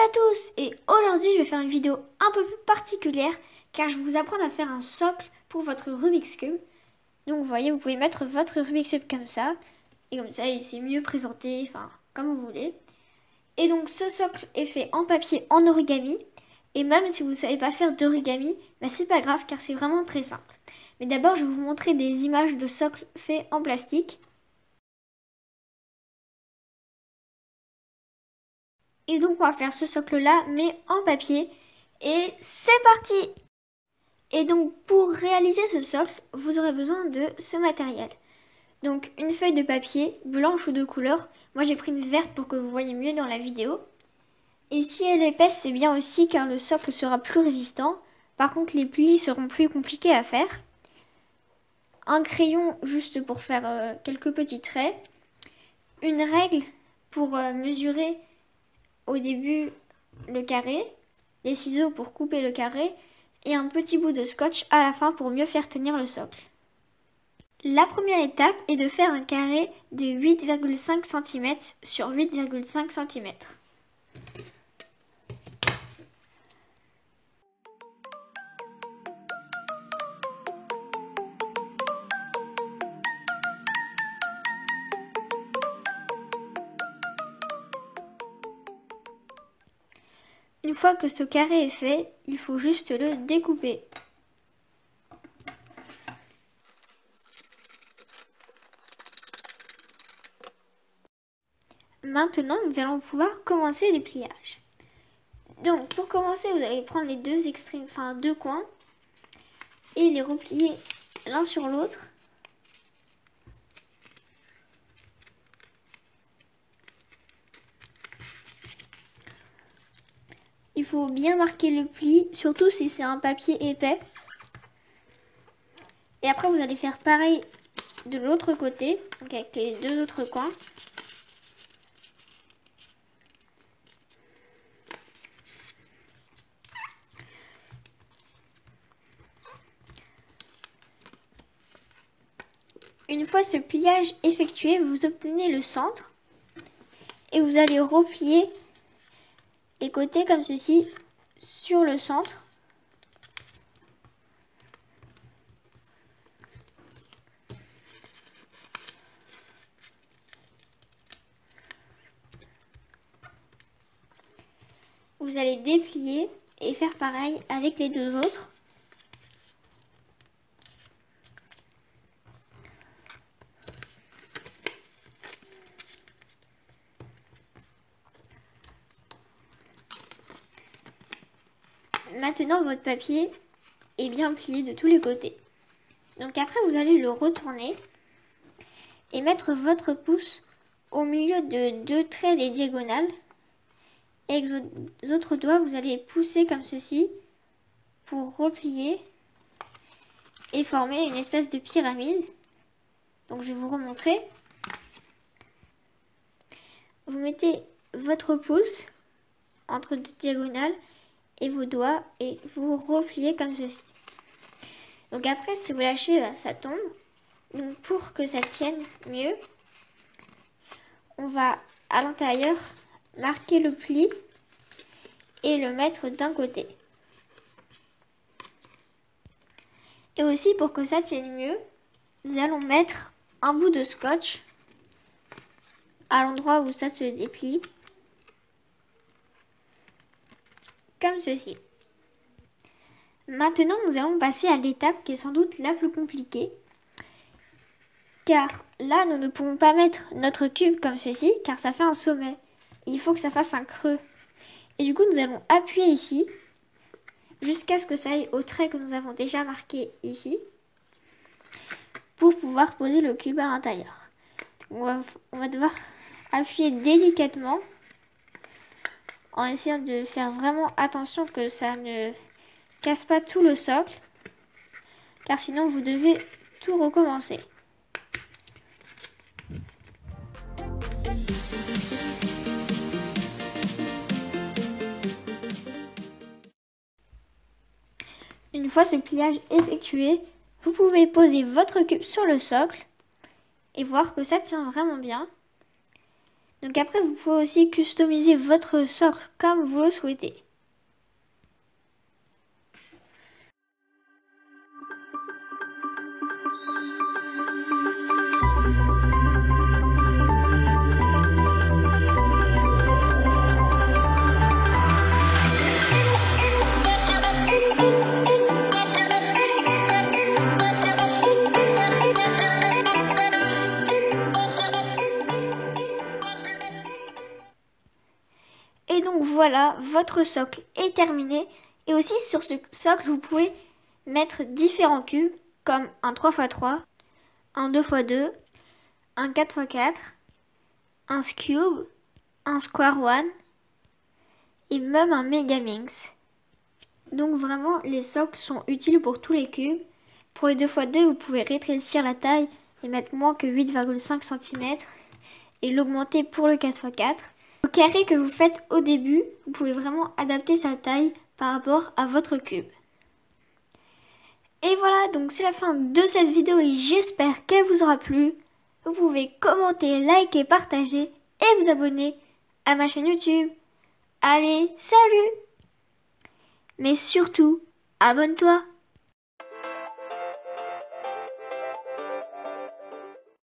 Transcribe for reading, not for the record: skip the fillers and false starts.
à tous et aujourd'hui je vais faire une vidéo un peu plus particulière car je vais vous apprendre à faire un socle pour votre Rubik's Cube. Donc vous voyez, vous pouvez mettre votre Rubik's Cube comme ça et comme ça c'est mieux présenté, enfin comme vous voulez. Et donc ce socle est fait en papier en origami et même si vous ne savez pas faire d'origami, c'est pas grave car c'est vraiment très simple. Mais d'abord je vais vous montrer des images de socles faits en plastique. Et donc on va faire ce socle là mais en papier et c'est parti! Et donc pour réaliser ce socle, vous aurez besoin de ce matériel. Donc une feuille de papier, blanche ou de couleur. Moi j'ai pris une verte pour que vous voyez mieux dans la vidéo. Et si elle est épaisse, c'est bien aussi car le socle sera plus résistant. Par contre les plis seront plus compliqués à faire. Un crayon juste pour faire quelques petits traits. Une règle pour mesurer au début le carré. Les ciseaux pour couper le carré. Et un petit bout de scotch à la fin pour mieux faire tenir le socle. La première étape est de faire un carré de 8,5 cm sur 8,5 cm. Une fois que ce carré est fait, il faut juste le découper. Maintenant, nous allons pouvoir commencer les pliages. Donc, pour commencer, vous allez prendre les deux extrêmes, enfin deux coins, et les replier l'un sur l'autre. Il faut bien marquer le pli, surtout si c'est un papier épais. Et après, vous allez faire pareil de l'autre côté, donc avec les deux autres coins. Une fois ce pliage effectué, vous obtenez le centre et vous allez replier les côtés comme ceci sur le centre. Vous allez déplier et faire pareil avec les deux autres. Maintenant, votre papier est bien plié de tous les côtés. Donc après, vous allez le retourner et mettre votre pouce au milieu de deux traits des diagonales. Et avec vos autres doigts, vous allez pousser comme ceci pour replier et former une espèce de pyramide. Donc je vais vous remontrer. Vous mettez votre pouce entre deux diagonales et vos doigts et vous repliez comme ceci. Donc après, si vous lâchez, ça tombe. Donc pour que ça tienne mieux, on va à l'intérieur marquer le pli et le mettre d'un côté. Et aussi pour que ça tienne mieux, nous allons mettre un bout de scotch à l'endroit où ça se déplie. Comme ceci. Maintenant, nous allons passer à l'étape qui est sans doute la plus compliquée. Car là, nous ne pouvons pas mettre notre cube comme ceci, car ça fait un sommet. Il faut que ça fasse un creux. Et du coup, nous allons appuyer ici, jusqu'à ce que ça aille au trait que nous avons déjà marqué ici, pour pouvoir poser le cube à l'intérieur. On va devoir appuyer délicatement, en essayant de faire vraiment attention que ça ne casse pas tout le socle, car sinon vous devez tout recommencer. Une fois ce pliage effectué, vous pouvez poser votre cube sur le socle et voir que ça tient vraiment bien. Donc après, vous pouvez aussi customiser votre socle comme vous le souhaitez. Et donc voilà, votre socle est terminé. Et aussi sur ce socle, vous pouvez mettre différents cubes comme un 3x3, un 2x2, un 4x4, un cube, un square one et même un Megaminx. Donc vraiment, les socles sont utiles pour tous les cubes. Pour les 2x2, vous pouvez rétrécir la taille et mettre moins que 8,5 cm et l'augmenter pour le 4x4. Le carré que vous faites au début, vous pouvez vraiment adapter sa taille par rapport à votre cube. Et voilà, donc c'est la fin de cette vidéo et j'espère qu'elle vous aura plu. Vous pouvez commenter, liker, partager et vous abonner à ma chaîne YouTube. Allez, salut! Mais surtout, abonne-toi!